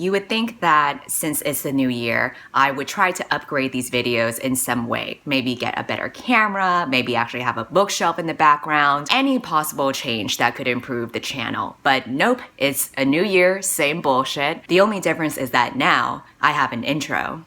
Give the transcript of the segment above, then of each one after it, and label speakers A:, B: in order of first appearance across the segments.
A: You would think that since it's the new year, I would try to upgrade these videos in some way. Maybe get a better camera, maybe actually have a bookshelf in the background, any possible change that could improve the channel. But nope, it's a new year, same bullshit. The only difference is that now I have an intro.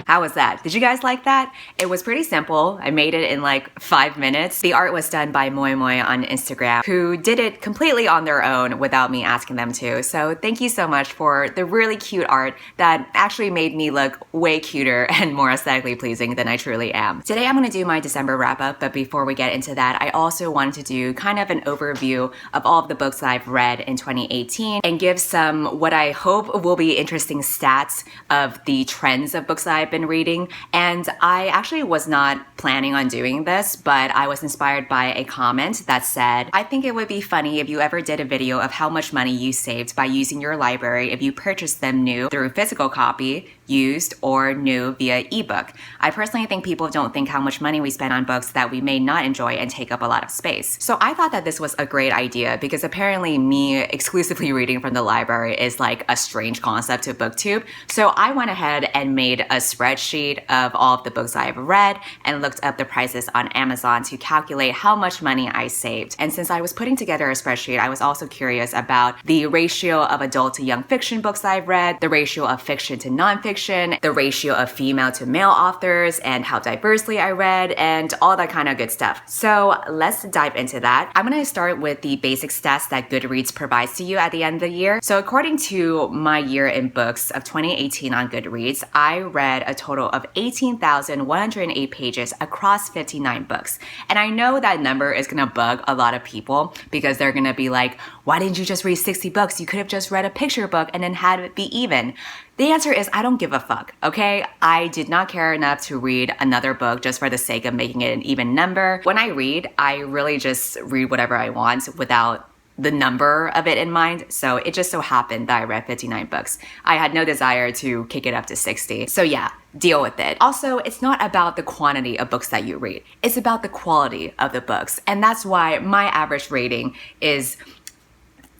A: How was that? Did you guys like that? It was pretty simple. I made it in like 5 minutes. The art was done by Moi Moi on Instagram, who did it completely on their own without me asking them to. So thank you so much for the really cute art that actually made me look way cuter and more aesthetically pleasing than I truly am. Today I'm going to do my December wrap up, but before we get into that, I also wanted to do kind of an overview of all of the books that I've read in 2018 and give some what I hope will be interesting stats of the trends of books that I've been reading. And I actually was not planning on doing this, but I was inspired by a comment that said, I think it would be funny if you ever did a video of how much money you saved by using your library if you purchased them new through physical copy, used, or new via ebook. I personally think people don't think how much money we spend on books that we may not enjoy and take up a lot of space. So I thought that this was a great idea because apparently me exclusively reading from the library is like a strange concept to BookTube. So I went ahead and made a spreadsheet of all of the books I've read and looked up the prices on Amazon to calculate how much money I saved. And since I was putting together a spreadsheet, I was also curious about the ratio of adult to young fiction books I've read, the ratio of fiction to nonfiction, the ratio of female to male authors, and how diversely I read, and all that kind of good stuff. So let's dive into that. I'm going to start with the basic stats that Goodreads provides to you at the end of the year. So according to my year in books of 2018 on Goodreads, I read a total of 18,108 pages across 59 books. And I know that number is going to bug a lot of people because they're going to be like, why didn't you just read 60 books? You could have just read a picture book and then had it be even. The answer is I don't give a fuck, okay? I did not care enough to read another book just for the sake of making it an even number. When I read, I really just read whatever I want without the number of it in mind. So it just so happened that I read 59 books. I had no desire to kick it up to 60. So yeah, deal with it. Also, it's not about the quantity of books that you read. It's about the quality of the books. And that's why my average rating is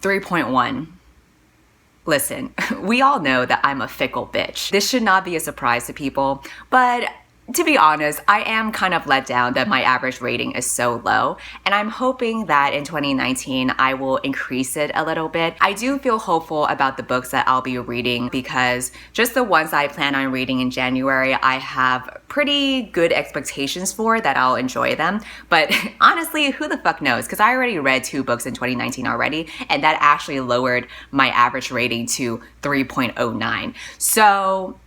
A: 3.1. Listen, we all know that I'm a fickle bitch. This should not be a surprise to people, but to be honest, I am kind of let down that my average rating is so low, and I'm hoping that in 2019 I will increase it a little bit. I do feel hopeful about the books that I'll be reading because just the ones I plan on reading in January, I have pretty good expectations for that I'll enjoy them. But honestly, who the fuck knows? Because I already read 2 books in 2019 already, and that actually lowered my average rating to 3.09. So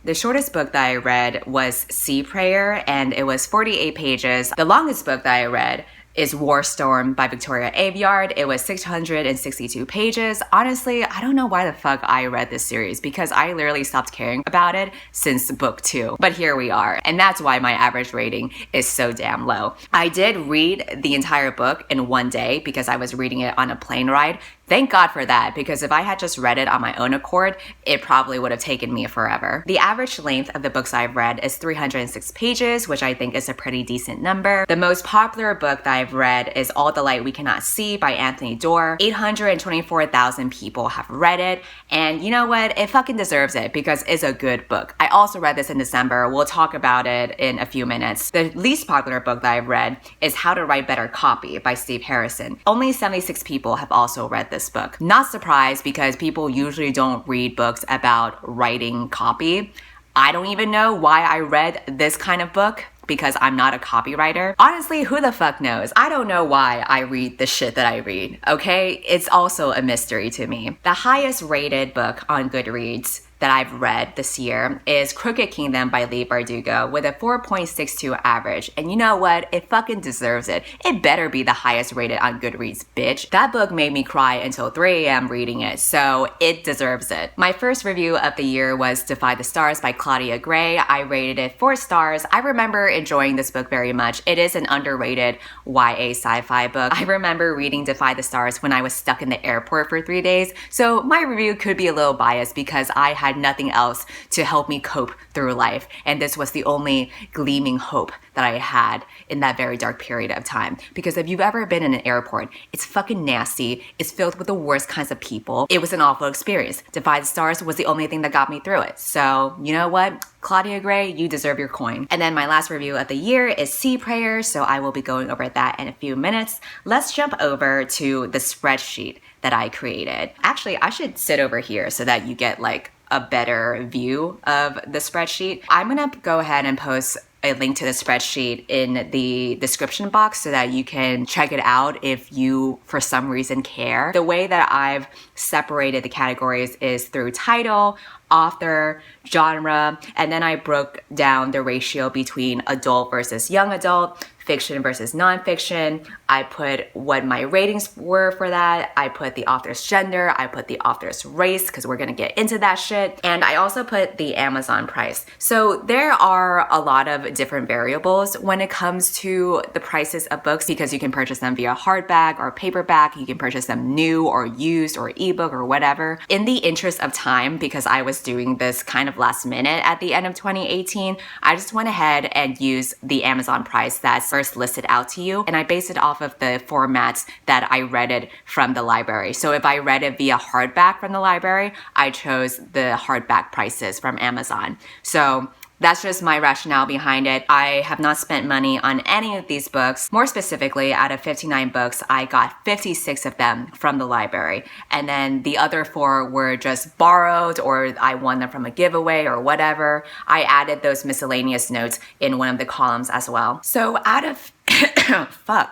A: the shortest book that I read was Sea Prayer, and it was 48 pages. The longest book that I read is War Storm by Victoria Aveyard. It was 662 pages. Honestly, I don't know why the fuck I read this series because I literally stopped caring about it since book 2. But here we are, and that's why my average rating is so damn low. I did read the entire book in one day because I was reading it on a plane ride. Thank God for that, because if I had just read it on my own accord, it probably would have taken me forever. The average length of the books I've read is 306 pages, which I think is a pretty decent number. The most popular book that I've read is All the Light We Cannot See by Anthony Doerr. 824,000 people have read it, and you know what? It fucking deserves it because it's a good book. I also read this in December. We'll talk about it in a few minutes. The least popular book that I've read is How to Write Better Copy by Steve Harrison. Only 76 people have also read this book. Not surprised because people usually don't read books about writing copy. I don't even know why I read this kind of book because I'm not a copywriter. Honestly, who the fuck knows? I don't know why I read the shit that I read, okay? It's also a mystery to me. The highest rated book on Goodreads that I've read this year is Crooked Kingdom by Leigh Bardugo with a 4.62 average. And you know what? It fucking deserves it. It better be the highest rated on Goodreads, bitch. That book made me cry until 3 a.m. reading it, so it deserves it. My first review of the year was Defy the Stars by Claudia Gray. I rated it 4 stars. I remember enjoying this book very much. It is an underrated YA sci-fi book. I remember reading Defy the Stars when I was stuck in the airport for 3 days, so my review could be a little biased because I had had nothing else to help me cope through life. And this was the only gleaming hope that I had in that very dark period of time. Because if you've ever been in an airport, it's fucking nasty. It's filled with the worst kinds of people. It was an awful experience. Defy the Stars was the only thing that got me through it. So you know what? Claudia Gray, you deserve your coin. And then my last review of the year is Sea Prayer, so I will be going over that in a few minutes. Let's jump over to the spreadsheet that I created. Actually, I should sit over here so that you get like a better view of the spreadsheet. I'm gonna go ahead and post a link to the spreadsheet in the description box so that you can check it out if you, for some reason, care. The way that I've separated the categories is through title, author, genre, and then I broke down the ratio between adult versus young adult, fiction versus nonfiction. I put what my ratings were for that. I put the author's gender. I put the author's race because we're gonna get into that shit. And I also put the Amazon price. So there are a lot of different variables when it comes to the prices of books because you can purchase them via hardback or paperback. You can purchase them new or used or ebook or whatever. In the interest of time, because I was doing this kind of last minute at the end of 2018, I just went ahead and used the Amazon price that's first listed out to you. And I based it off of the formats that I read it from the library. So if I read it via hardback from the library, I chose the hardback prices from Amazon. So that's just my rationale behind it. I have not spent money on any of these books. More specifically, out of 59 books, I got 56 of them from the library. And then the other 4 were just borrowed or I won them from a giveaway or whatever. I added those miscellaneous notes in one of the columns as well. So out of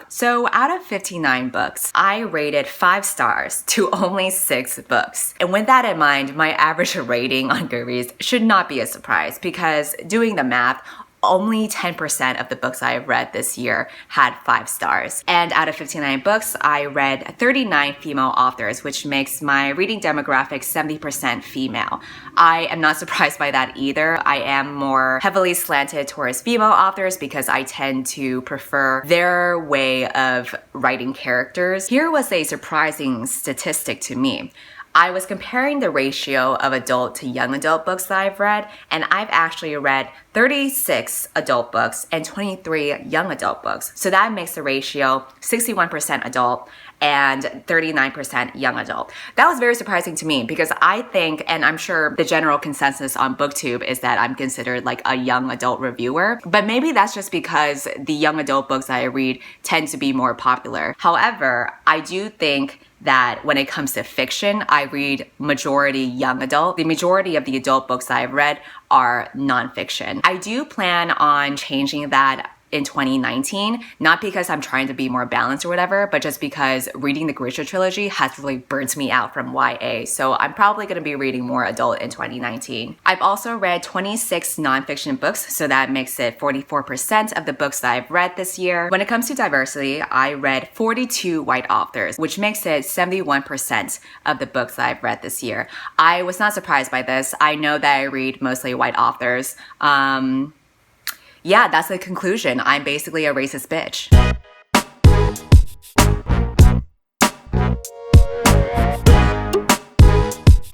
A: So out of 59 books, I rated 5 stars to only 6 books. And with that in mind, my average rating on Goodreads should not be a surprise because doing the math, only 10% of the books I have read this year had 5 stars. And out of 59 books, I read 39 female authors, which makes my reading demographic 70% female. I am not surprised by that either. I am more heavily slanted towards female authors because I tend to prefer their way of writing characters. Here was a surprising statistic to me. I was comparing the ratio of adult to young adult books that I've read, and I've actually read 36 adult books and 23 young adult books. So that makes the ratio 61% adult and 39% young adult. That was very surprising to me because I think, and I'm sure the general consensus on BookTube is that I'm considered like a young adult reviewer, but maybe that's just because the young adult books I read tend to be more popular. However, I do think that when it comes to fiction, I read majority young adult. The majority of the adult books I've read are nonfiction. I do plan on changing that in 2019, not because I'm trying to be more balanced or whatever, but just because reading the Grisha trilogy has really burnt me out from YA. So I'm probably going to be reading more adult in 2019. I've also read 26 nonfiction books, so that makes it 44% of the books that I've read this year. When it comes to diversity, I read 42 white authors, which makes it 71% of the books that I've read this year. I was not surprised by this. I know that I read mostly white authors. Yeah, that's the conclusion. I'm basically a racist bitch.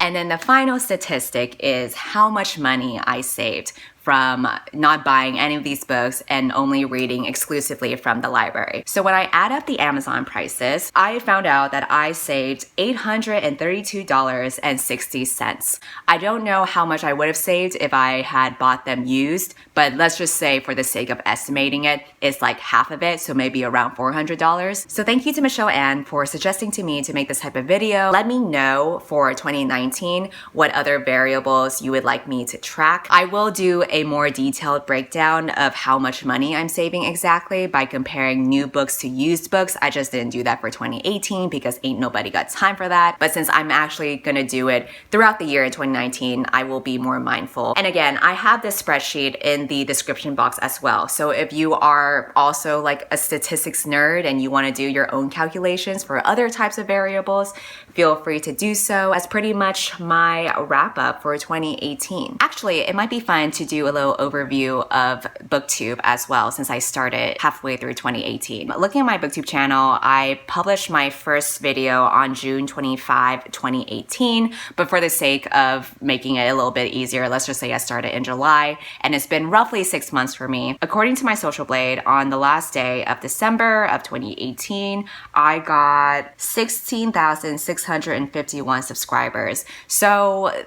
A: And then the final statistic is how much money I saved from not buying any of these books and only reading exclusively from the library. So when I add up the Amazon prices, I found out that I saved $832.60. I don't know how much I would have saved if I had bought them used, but let's just say for the sake of estimating it, it's like half of it, so maybe around $400. So thank you to Michelle Ann for suggesting to me to make this type of video. Let me know for 2019 what other variables you would like me to track. I will do a more detailed breakdown of how much money I'm saving exactly by comparing new books to used books. I just didn't do that for 2018 because ain't nobody got time for that. But since I'm actually gonna do it throughout the year in 2019, I will be more mindful. And again, I have this spreadsheet in the description box as well. So if you are also like a statistics nerd and you wanna do your own calculations for other types of variables, feel free to do so. That's pretty much my wrap up for 2018. Actually, it might be fun to do you a little overview of BookTube as well, since I started halfway through 2018. Looking at my BookTube channel, I published my first video on June 25, 2018, but for the sake of making it a little bit easier, let's just say I started in July, and it's been roughly 6 months for me. According to my social blade, on the last day of December of 2018, I got 16,651 subscribers. So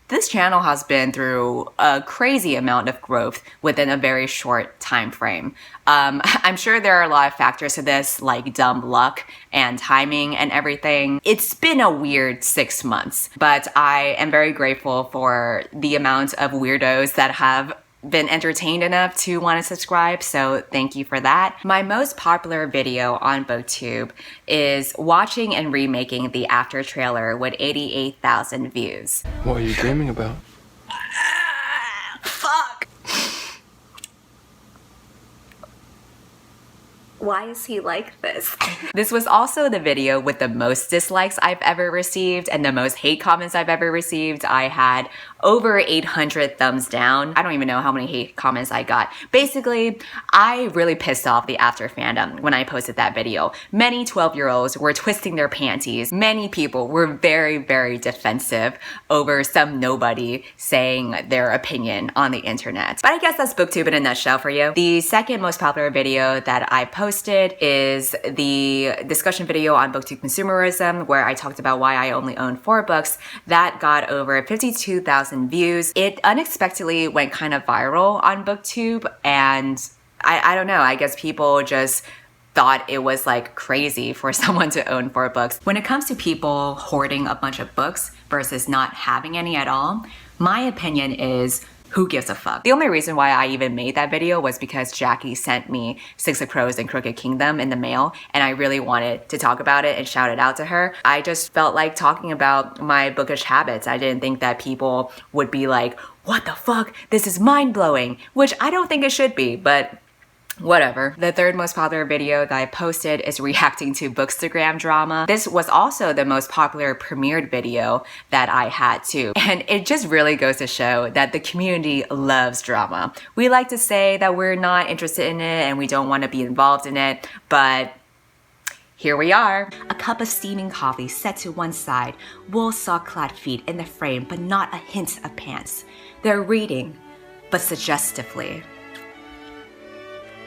A: this channel has been through a crazy amount of growth within a very short time frame. I'm sure there are a lot of factors to this, like dumb luck and timing and everything. It's been a weird 6 months, but I am very grateful for the amount of weirdos that have been entertained enough to want to subscribe, so thank you for that. My most popular video on BookTube is watching and remaking the After trailer with 88,000 views.
B: What are you dreaming about?
A: Fuck! Why is he like this? This was also the video with the most dislikes I've ever received and the most hate comments I've ever received. I had over 800 thumbs down. I don't even know how many hate comments I got. Basically, I really pissed off the After fandom when I posted that video. Many 12-year-olds were twisting their panties. Many people were very, very defensive over some nobody saying their opinion on the internet. But I guess that's BookTube in a nutshell for you. The second most popular video that I posted is the discussion video on BookTube consumerism, where I talked about why I only own 4 books. That got over 52,000 views. It unexpectedly went kind of viral on BookTube, and I don't know, I guess people just thought it was like crazy for someone to own 4 books. When it comes to people hoarding a bunch of books versus not having any at all, my opinion is, who gives a fuck? The only reason why I even made that video was because Jackie sent me Six of Crows and Crooked Kingdom in the mail, and I really wanted to talk about it and shout it out to her. I just felt like talking about my bookish habits. I didn't think that people would be like, what the fuck? This is mind-blowing, which I don't think it should be, but whatever. The third most popular video that I posted is reacting to Bookstagram drama. This was also the most popular premiered video that I had too. And it just really goes to show that the community loves drama. We like to say that we're not interested in it and we don't want to be involved in it, but here we are. A cup of steaming coffee set to one side, wool sock-clad feet in the frame, but not a hint of pants. They're reading, but suggestively.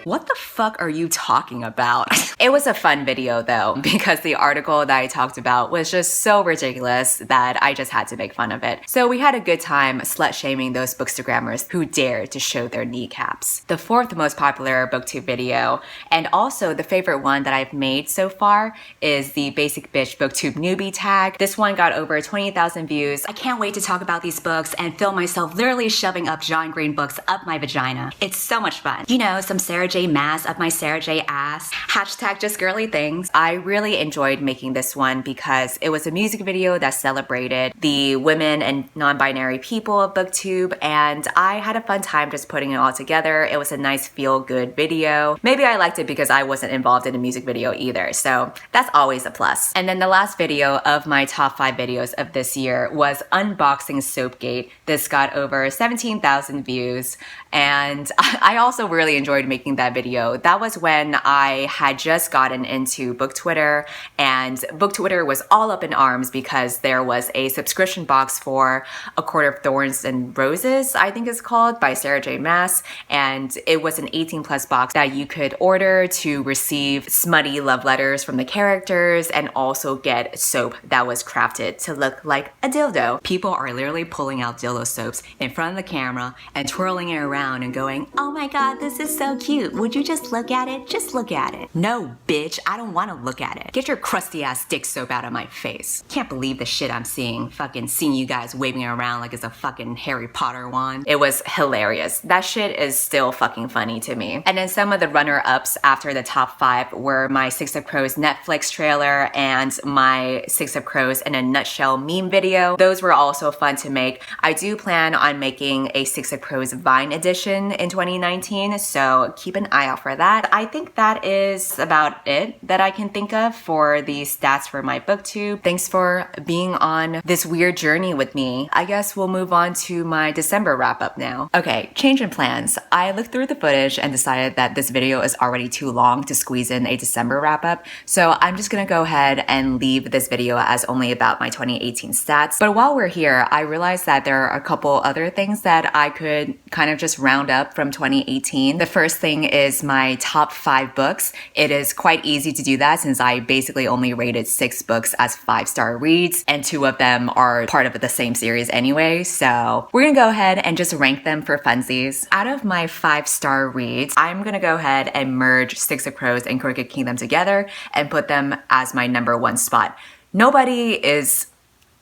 A: What the fuck are you talking about? It was a fun video though, because the article that I talked about was just so ridiculous that I just had to make fun of it. So we had a good time slut-shaming those bookstagrammers who dared to show their kneecaps. The fourth most popular BookTube video, and also the favorite one that I've made so far, is the Basic Bitch BookTube newbie tag. This one got over 20,000 views. I can't wait to talk about these books and film myself literally shoving up John Green books up my vagina. It's so much fun. You know, some Sarah J Maas up my Sarah J ass. Hashtag just girly things. I really enjoyed making this one because it was a music video that celebrated the women and non-binary people of BookTube, and I had a fun time just putting it all together. It was a nice feel-good video. Maybe I liked it because I wasn't involved in a music video either, so that's always a plus. And then the last video of my top 5 videos of this year was unboxing Soapgate. This got over 17,000 views, and I also really enjoyed making that video. That was when I had just gotten into Book Twitter, and Book Twitter was all up in arms because there was a subscription box for A Court of Thorns and Roses, I think it's called, by Sarah J Maas, and it was an 18+ box that you could order to receive smutty love letters from the characters and also get soap that was crafted to look like a dildo. People are literally pulling out dildo soaps in front of the camera and twirling it around and going, oh my god, this is so cute. Would you just look at it? Just look at it. No, bitch, I don't want to look at it. Get your crusty ass dick soap out of my face. Can't believe the shit I'm seeing. Fucking seeing you guys waving it around like it's a fucking Harry Potter wand. It was hilarious. That shit is still fucking funny to me. And then some of the runner-ups after the top 5 were my Six of Crows Netflix trailer and my Six of Crows in a Nutshell meme video. Those were also fun to make. I do plan on making a Six of Crows Vine edition in 2019, so keep an eye out for that. I think that is about it that I can think of for the stats for my booktube. Thanks for being on this weird journey with me. I guess we'll move on to my December wrap up now. Okay, change in plans. I looked through the footage and decided that this video is already too long to squeeze in a December wrap up. So I'm just gonna go ahead and leave this video as only about my 2018 stats. But while we're here, I realized that there are a couple other things that I could kind of just round up from 2018. The first thing is my top 5 books. It is quite easy to do that since I basically only rated 6 books as 5-star reads, and 2 of them are part of the same series anyway. So we're gonna go ahead and just rank them for funsies. Out of my 5-star reads, I'm gonna go ahead and merge Six of Crows and Crooked Kingdom together and put them as my number 1 spot. Nobody is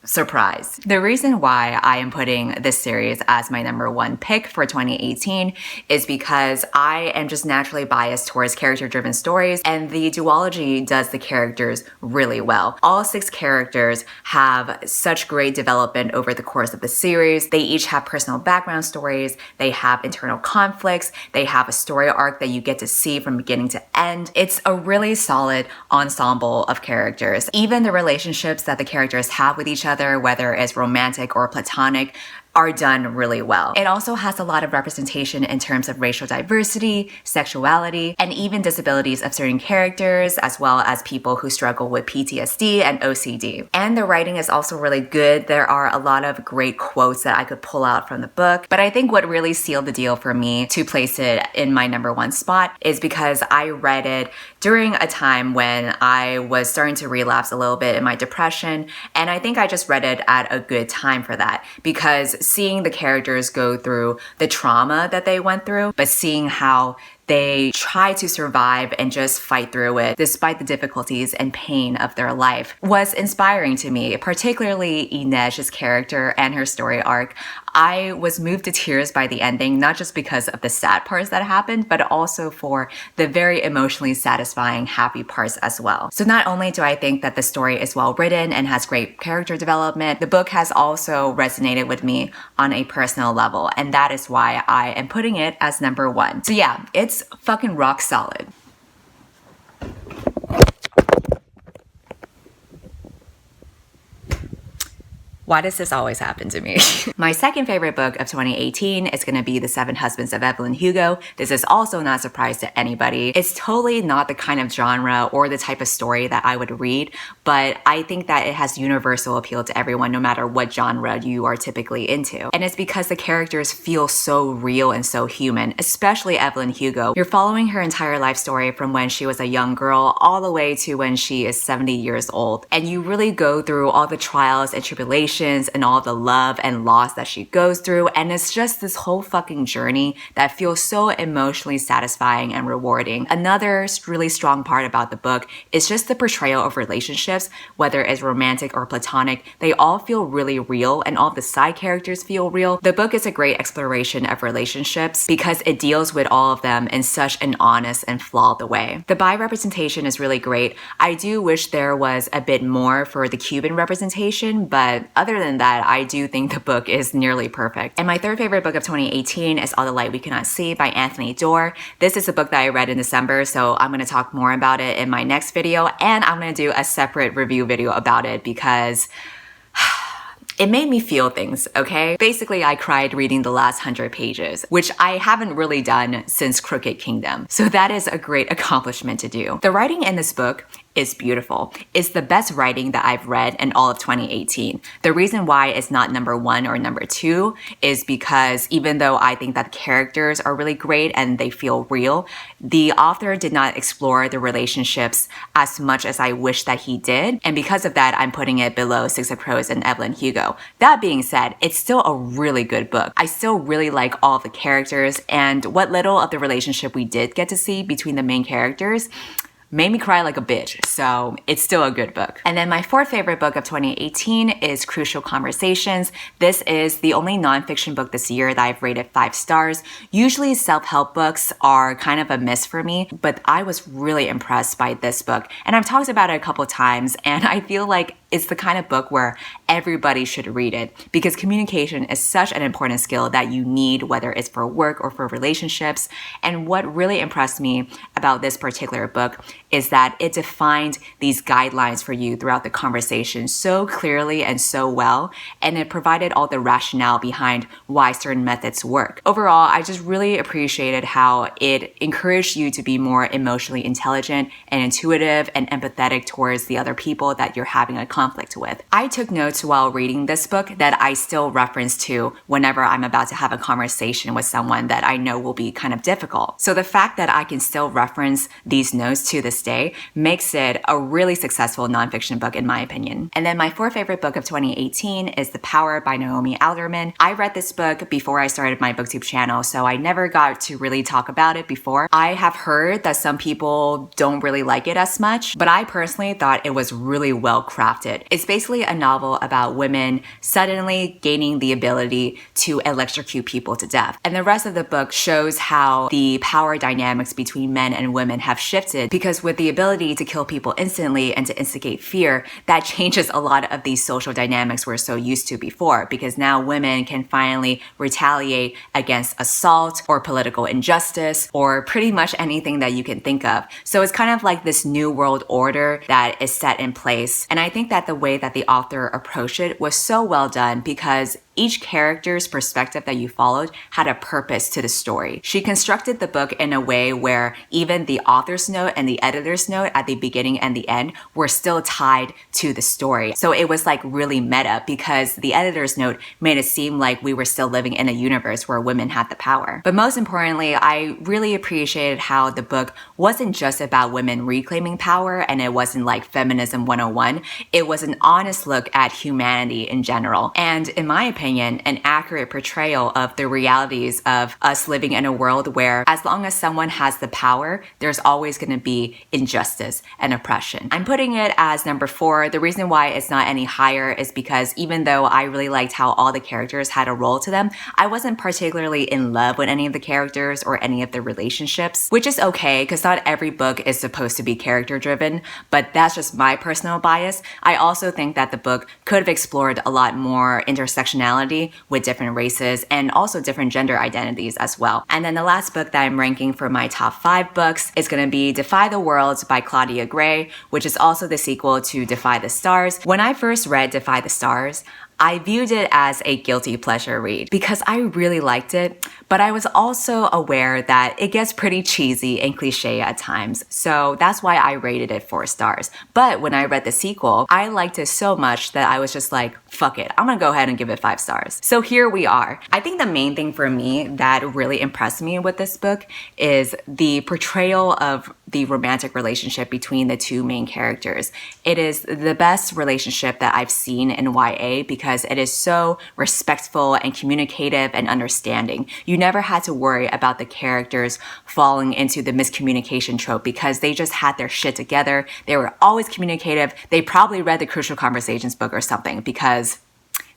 A: surprised. The reason why I am putting this series as my number 1 pick for 2018 is because I am just naturally biased towards character-driven stories, and the duology does the characters really well. All 6 characters have such great development over the course of the series. They each have personal background stories, they have internal conflicts, they have a story arc that you get to see from beginning to end. It's a really solid ensemble of characters. Even the relationships that the characters have with each other, whether it's romantic or platonic, are done really well. It also has a lot of representation in terms of racial diversity, sexuality, and even disabilities of certain characters, as well as people who struggle with PTSD and OCD. And the writing is also really good. There are a lot of great quotes that I could pull out from the book, but I think what really sealed the deal for me to place it in my number 1 spot is because I read it during a time when I was starting to relapse a little bit in my depression, and I think I just read it at a good time for that, because seeing the characters go through the trauma that they went through, but seeing how they try to survive and just fight through it despite the difficulties and pain of their life was inspiring to me, particularly Inej's character and her story arc. I was moved to tears by the ending, not just because of the sad parts that happened, but also for the very emotionally satisfying happy parts as well. So not only do I think that the story is well written and has great character development, the book has also resonated with me on a personal level, and that is why I am putting it as number 1. So yeah, it's fucking rock solid. Why does this always happen to me? My second favorite book of 2018 is gonna be The Seven Husbands of Evelyn Hugo. This is also not a surprise to anybody. It's totally not the kind of genre or the type of story that I would read, but I think that it has universal appeal to everyone, no matter what genre you are typically into. And it's because the characters feel so real and so human, especially Evelyn Hugo. You're following her entire life story from when she was a young girl all the way to when she is 70 years old. And you really go through all the trials and tribulations and all the love and loss that she goes through, and it's just this whole fucking journey that feels so emotionally satisfying and rewarding. Another really strong part about the book is just the portrayal of relationships, whether it's romantic or platonic. They all feel really real, and all the side characters feel real. The book is a great exploration of relationships because it deals with all of them in such an honest and flawed way. The bi representation is really great. I do wish there was a bit more for the Cuban representation, but other than that, I do think the book is nearly perfect. And my third favorite book of 2018 is All the Light We Cannot See by Anthony Doerr. This is a book that I read in December, so I'm going to talk more about it in my next video, and I'm going to do a separate review video about it because it made me feel things, okay? Basically, I cried reading the last 100 pages, which I haven't really done since Crooked Kingdom. So that is a great accomplishment to do. The writing in this book is beautiful. It's the best writing that I've read in all of 2018. The reason why it's not number 1 or number 2 is because even though I think that the characters are really great and they feel real, the author did not explore the relationships as much as I wish that he did. And because of that, I'm putting it below Six of Crows and Evelyn Hugo. That being said, it's still a really good book. I still really like all of the characters, and what little of the relationship we did get to see between the main characters made me cry like a bitch, so it's still a good book. And then my fourth favorite book of 2018 is Crucial Conversations. This is the only nonfiction book this year that I've rated 5 stars. Usually self-help books are kind of a miss for me, but I was really impressed by this book. And I've talked about it a couple times, and I feel like it's the kind of book where everybody should read it because communication is such an important skill that you need, whether it's for work or for relationships. And what really impressed me about this particular book is that it defined these guidelines for you throughout the conversation so clearly and so well, and it provided all the rationale behind why certain methods work. Overall, I just really appreciated how it encouraged you to be more emotionally intelligent and intuitive and empathetic towards the other people that you're having a conflict with. I took notes while reading this book that I still reference to whenever I'm about to have a conversation with someone that I know will be kind of difficult. So the fact that I can still reference these notes to this day makes it a really successful nonfiction book in my opinion. And then my fourth favorite book of 2018 is The Power by Naomi Alderman. I read this book before I started my booktube channel, so I never got to really talk about it before. I have heard that some people don't really like it as much, but I personally thought it was really well crafted. It's basically a novel about women suddenly gaining the ability to electrocute people to death. And the rest of the book shows how the power dynamics between men and women have shifted, because with the ability to kill people instantly and to instigate fear, that changes a lot of these social dynamics we're so used to before, because now women can finally retaliate against assault or political injustice or pretty much anything that you can think of. So it's kind of like this new world order that is set in place. And I think that the way that the author approached it was so well done, because each character's perspective that you followed had a purpose to the story. She constructed the book in a way where even the author's note and the editor's note at the beginning and the end were still tied to the story. So it was like really meta, because the editor's note made it seem like we were still living in a universe where women had the power. But most importantly, I really appreciated how the book wasn't just about women reclaiming power, and it wasn't like feminism 101. It was an honest look at humanity in general. And in my opinion, an accurate portrayal of the realities of us living in a world where as long as someone has the power, there's always going to be injustice and oppression. I'm putting it as number 4. The reason why it's not any higher is because even though I really liked how all the characters had a role to them, I wasn't particularly in love with any of the characters or any of the relationships, which is okay because not every book is supposed to be character driven, but that's just my personal bias. I also think that the book could have explored a lot more intersectionality with different races and also different gender identities as well. And then the last book that I'm ranking for my top 5 books is going to be Defy the World by Claudia Gray, which is also the sequel to Defy the Stars. When I first read Defy the Stars, I viewed it as a guilty pleasure read because I really liked it, but I was also aware that it gets pretty cheesy and cliche at times. So that's why I rated it 4 stars. But when I read the sequel, I liked it so much that I was just like, fuck it, I'm gonna go ahead and give it 5 stars. So here we are. I think the main thing for me that really impressed me with this book is the portrayal of the romantic relationship between the two main characters. It is the best relationship that I've seen in YA because it is so respectful and communicative and understanding. You never had to worry about the characters falling into the miscommunication trope because they just had their shit together. They were always communicative. They probably read the Crucial Conversations book or something because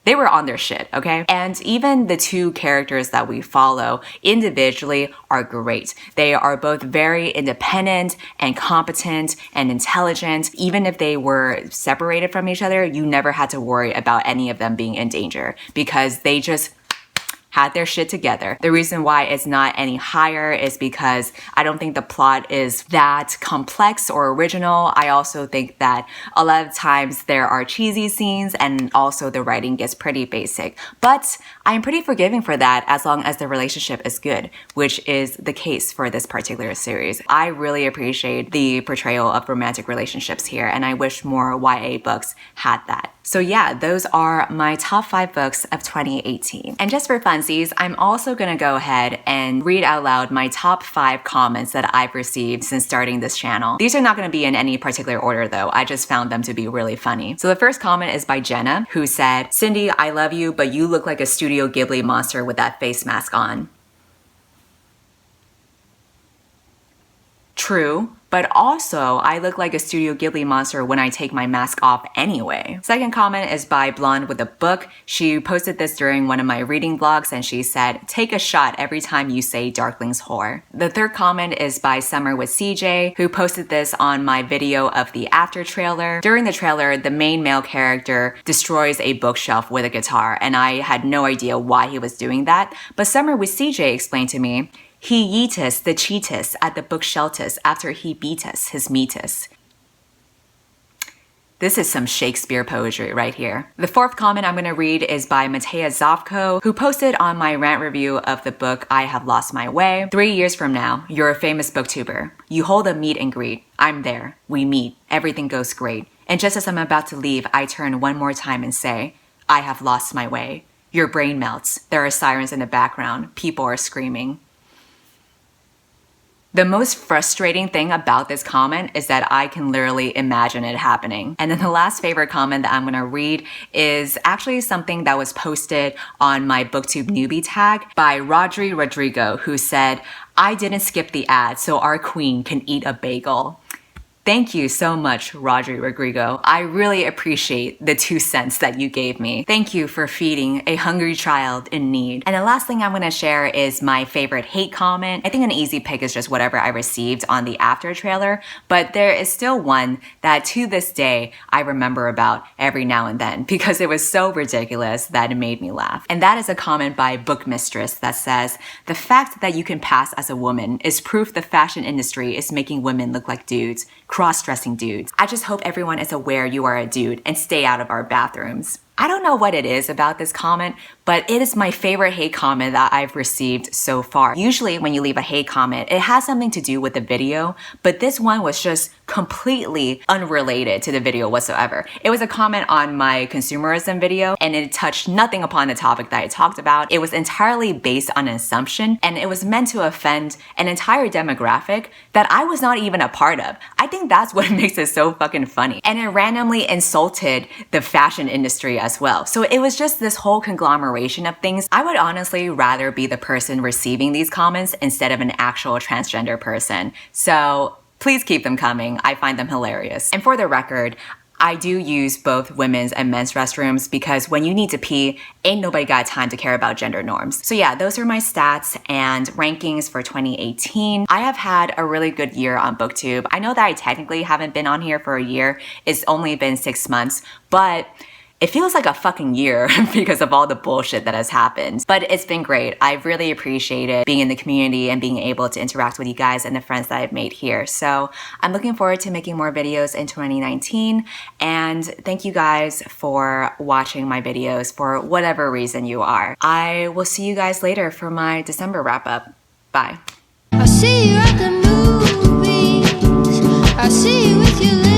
A: they were on their shit, okay? And even the two characters that we follow individually are great. They are both very independent and competent and intelligent. Even if they were separated from each other, you never had to worry about any of them being in danger because they just had their shit together. The reason why it's not any higher is because I don't think the plot is that complex or original. I also think that a lot of times there are cheesy scenes and also the writing gets pretty basic. But I'm pretty forgiving for that as long as the relationship is good, which is the case for this particular series. I really appreciate the portrayal of romantic relationships here, and I wish more YA books had that. So yeah, those are my top 5 books of 2018. And just for funsies, I'm also gonna go ahead and read out loud my top 5 comments that I've received since starting this channel. These are not gonna be in any particular order though, I just found them to be really funny. So the first comment is by Jenna, who said, "Cindy, I love you, but you look like a Studio Ghibli monster with that face mask on." True. but also I look like a Studio Ghibli monster when I take my mask off anyway. Second comment is by Blonde with a Book. She posted this during one of my reading vlogs and she said, take a shot every time you say Darkling's whore. The third comment is by Summer with CJ, who posted this on my video of the after trailer. During the trailer, the main male character destroys a bookshelf with a guitar, and I had no idea why he was doing that, but Summer with CJ explained to me, he yeetus the cheetus at the booksheltus after he beatus his meatus. This is some Shakespeare poetry right here. The fourth comment I'm gonna read is by Matea Zovko, who posted on my rant review of the book I Have Lost My Way. 3 years from now, you're a famous booktuber. You hold a meet and greet. I'm there. We meet. Everything goes great. And just as I'm about to leave, I turn one more time and say, I have lost my way. Your brain melts. There are sirens in the background. People are screaming. The most frustrating thing about this comment is that I can literally imagine it happening. And then the last favorite comment that I'm gonna read is actually something that was posted on my BookTube newbie tag by Rodri Rodrigo, who said, I didn't skip the ad so our queen can eat a bagel. Thank you so much, Rodri Rodrigo. I really appreciate the 2 cents that you gave me. Thank you for feeding a hungry child in need. And the last thing I'm gonna share is my favorite hate comment. I think an easy pick is just whatever I received on the after trailer, but there is still one that to this day I remember about every now and then because it was so ridiculous that it made me laugh. And that is a comment by Book Mistress that says, the fact that you can pass as a woman is proof the fashion industry is making women look like dudes. Cross-dressing dudes. I just hope everyone is aware you are a dude and stay out of our bathrooms. I don't know what it is about this comment, but it is my favorite hate comment that I've received so far. Usually when you leave a hate comment, it has something to do with the video, but this one was just completely unrelated to the video whatsoever. It was a comment on my consumerism video and it touched nothing upon the topic that I talked about. It was entirely based on an assumption and it was meant to offend an entire demographic that I was not even a part of. I think that's what makes it so fucking funny. And it randomly insulted the fashion industry as well. So it was just this whole conglomeration of things. I would honestly rather be the person receiving these comments instead of an actual transgender person. So please keep them coming. I find them hilarious. And for the record, I do use both women's and men's restrooms because when you need to pee, ain't nobody got time to care about gender norms. So yeah, those are my stats and rankings for 2018. I have had a really good year on BookTube. I know that I technically haven't been on here for a year. It's only been 6 months, but it feels like a fucking year because of all the bullshit that has happened. But it's been great. I've really appreciated being in the community and being able to interact with you guys and the friends that I've made here. So I'm looking forward to making more videos in 2019. And thank you guys for watching my videos for whatever reason you are. I will see you guys later for my December wrap up. Bye.
B: I see you at the movies. I see you with your